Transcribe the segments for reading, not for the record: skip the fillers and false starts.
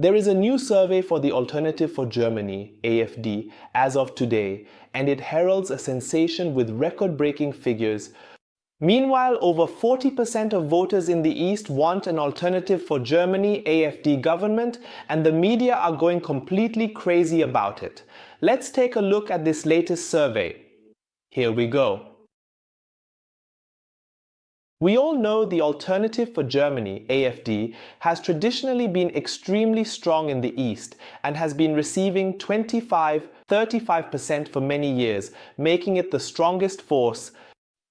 There is a new survey for the Alternative for Germany, AfD, as of today, and it heralds a sensation with record-breaking figures. Meanwhile, over 40% of voters in the East want an Alternative for Germany, AfD government, and the media are going completely crazy about it. Let's take a look at this latest survey. Here we go. We all know the Alternative for Germany, AfD, has traditionally been extremely strong in the East and has been receiving 25–35% for many years, making it the strongest force.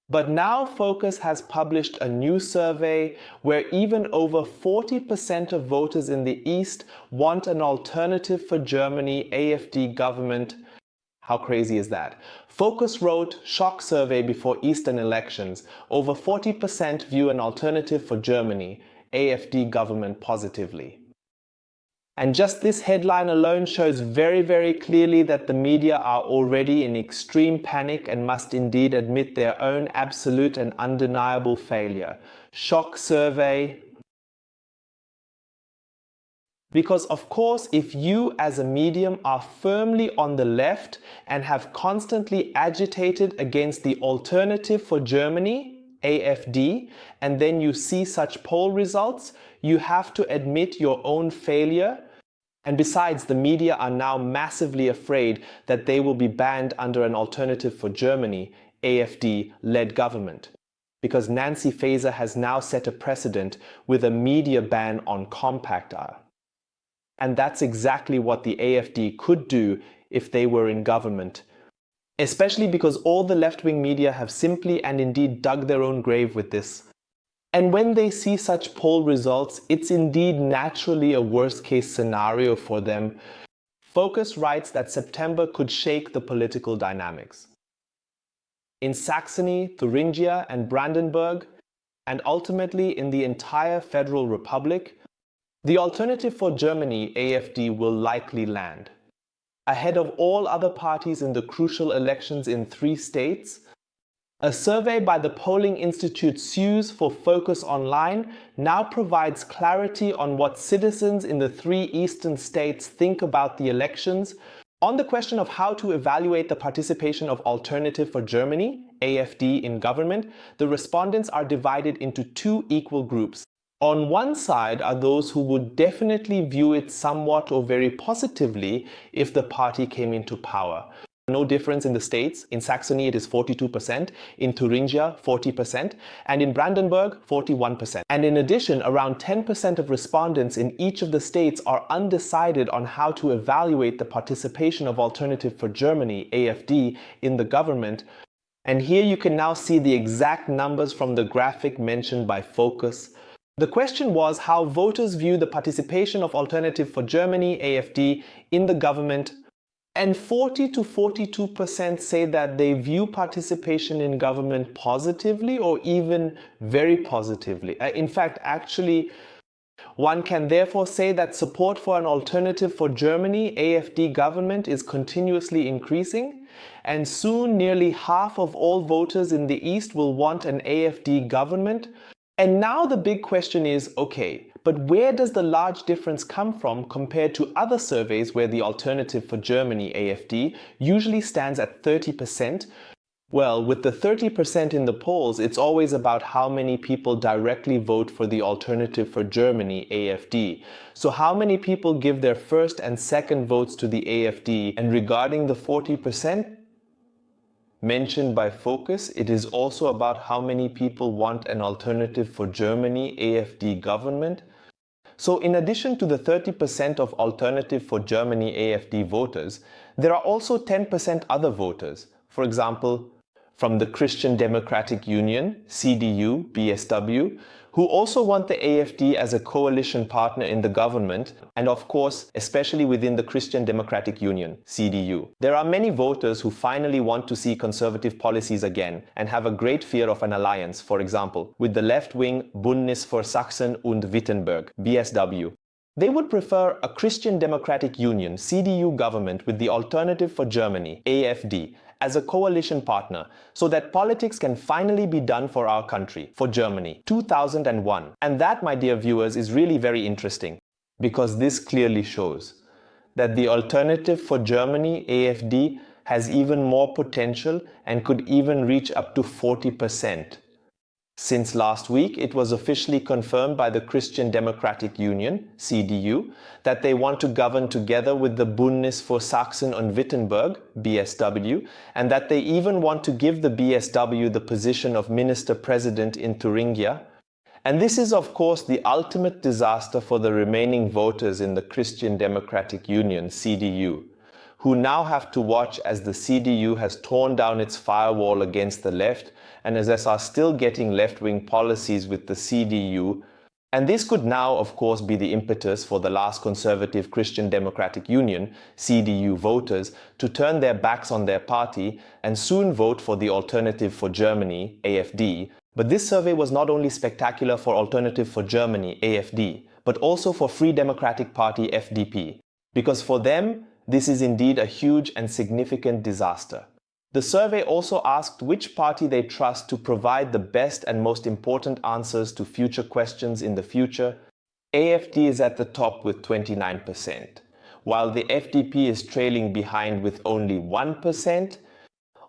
But now Focus has published a new survey where even over 40% of voters in the East want an Alternative for Germany, AfD government. How crazy is that? Focus wrote, shock survey before Eastern elections. Over 40% view an Alternative for Germany, AfD government positively. And just this headline alone shows very, very clearly that the media are already in extreme panic and must indeed admit their own absolute and undeniable failure. Shock survey. Because of course, if you as a medium are firmly on the left and have constantly agitated against the Alternative for Germany, AfD, and then you see such poll results, you have to admit your own failure. And besides, the media are now massively afraid that they will be banned under an Alternative for Germany, AfD-led government. Because Nancy Faeser has now set a precedent with a media ban on Compact R. And that's exactly what the AfD could do if they were in government. Especially because all the left-wing media have simply and indeed dug their own grave with this. And when they see such poll results, it's indeed naturally a worst-case scenario for them. Focus writes that September could shake the political dynamics. In Saxony, Thuringia, and Brandenburg, and ultimately in the entire Federal Republic, the Alternative for Germany, AfD, will likely land. Ahead of all other parties in the crucial elections in 3 states, a survey by the polling institute SUSE for Focus Online now provides clarity on what citizens in the 3 eastern states think about the elections. On the question of how to evaluate the participation of Alternative for Germany, AfD, in government, the respondents are divided into 2 equal groups. On one side are those who would definitely view it somewhat or very positively if the party came into power. No difference in the states. In Saxony it is 42%, in Thuringia 40%, and in Brandenburg 41%. And in addition, around 10% of respondents in each of the states are undecided on how to evaluate the participation of Alternative for Germany, AfD, in the government. And here you can now see the exact numbers from the graphic mentioned by Focus. The question was how voters view the participation of Alternative for Germany, AfD, in the government. And 40 to 42% say that they view participation in government positively or even very positively. In fact, actually, one can therefore say that support for an Alternative for Germany, AfD government is continuously increasing, and soon nearly half of all voters in the East will want an AfD government. And now the big question is, okay, but where does the large difference come from compared to other surveys where the Alternative for Germany, AfD, usually stands at 30%? Well, with the 30% in the polls, it's always about how many people directly vote for the Alternative for Germany, AfD. So how many people give their first and second votes to the AfD? And regarding the 40%, mentioned by Focus, it is also about how many people want an Alternative for Germany, AfD government. So in addition to the 30% of Alternative for Germany, AfD voters, there are also 10% other voters. For example, from the Christian Democratic Union, CDU, BSW, who also want the AfD as a coalition partner in the government, and of course, especially within the Christian Democratic Union, CDU. There are many voters who finally want to see conservative policies again and have a great fear of an alliance, for example, with the left-wing Bündnis für Sachsen und Wittenberg, BSW. They would prefer a Christian Democratic Union, CDU government with the Alternative for Germany, AfD, as a coalition partner, so that politics can finally be done for our country, for Germany, 2001. And that, my dear viewers, is really very interesting. because this clearly shows that the Alternative for Germany, AfD, has even more potential and could even reach up to 40%. Since last week, it was officially confirmed by the Christian Democratic Union, CDU, that they want to govern together with the Bündnis für Sachsen und Wittenberg, BSW, and that they even want to give the BSW the position of Minister President in Thuringia. And this is, of course, the ultimate disaster for the remaining voters in the Christian Democratic Union, CDU, who now have to watch as the CDU has torn down its firewall against the left and as are still getting left-wing policies with the CDU. And this could now, of course, be the impetus for the last conservative Christian Democratic Union, CDU voters, to turn their backs on their party and soon vote for the Alternative for Germany, AfD. But this survey was not only spectacular for Alternative for Germany, AfD, but also for Free Democratic Party, FDP, because for them, this is indeed a huge and significant disaster. The survey also asked which party they trust to provide the best and most important answers to future questions in the future. AfD is at the top with 29%, while the FDP is trailing behind with only 1%.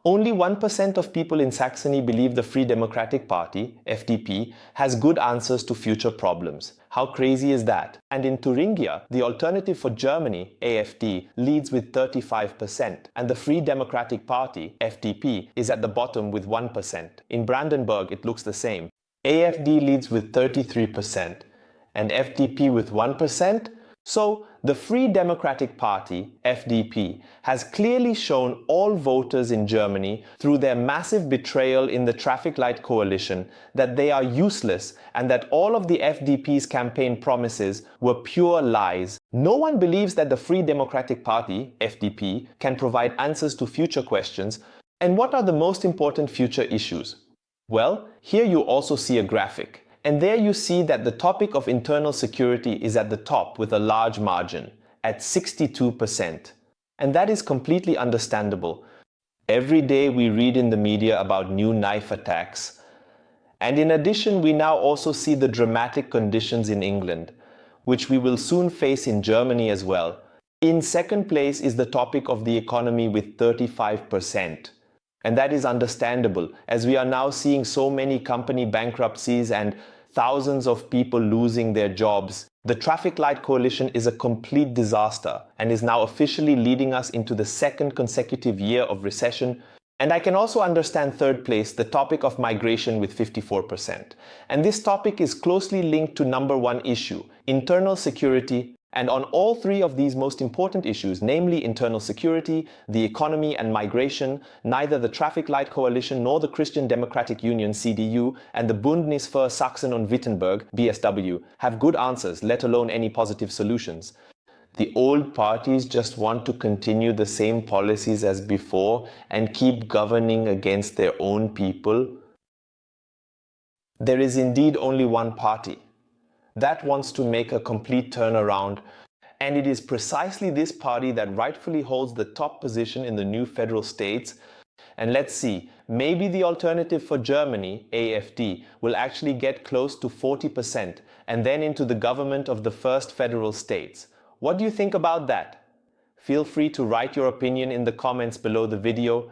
Only 1% of people in Saxony believe the Free Democratic Party, FDP, has good answers to future problems. How crazy is that? And in Thuringia, the Alternative for Germany, AfD, leads with 35%, and the Free Democratic Party, FDP, is at the bottom with 1%. In Brandenburg, it looks the same. AfD leads with 33%, and FDP with 1%. So, the Free Democratic Party, FDP, has clearly shown all voters in Germany through their massive betrayal in the traffic light coalition that they are useless and that all of the FDP's campaign promises were pure lies. No one believes that the Free Democratic Party, FDP, can provide answers to future questions. And what are the most important future issues? Well, here you also see a graphic. And there you see that the topic of internal security is at the top with a large margin, at 62%. And that is completely understandable. Every day we read in the media about new knife attacks. And in addition, we now also see the dramatic conditions in England, which we will soon face in Germany as well. In second place is the topic of the economy with 35%. And that is understandable, as we are now seeing so many company bankruptcies and thousands of people losing their jobs. The traffic light coalition is a complete disaster and is now officially leading us into the second consecutive year of recession. And I can also understand third place, the topic of migration with 54%. And this topic is closely linked to number one issue, internal security. And on all three of these most important issues, namely internal security, the economy and migration, neither the Traffic Light Coalition nor the Christian Democratic Union, CDU, and the Bündnis für Sachsen und Wittenberg, BSW, have good answers, let alone any positive solutions. The old parties just want to continue the same policies as before and keep governing against their own people. There is indeed only one party that wants to make a complete turnaround, and it is precisely this party that rightfully holds the top position in the new federal states. And let's see, maybe the Alternative for Germany, AfD, will actually get close to 40% and then into the government of the first federal states. What do you think about that? Feel free to write your opinion in the comments below the video.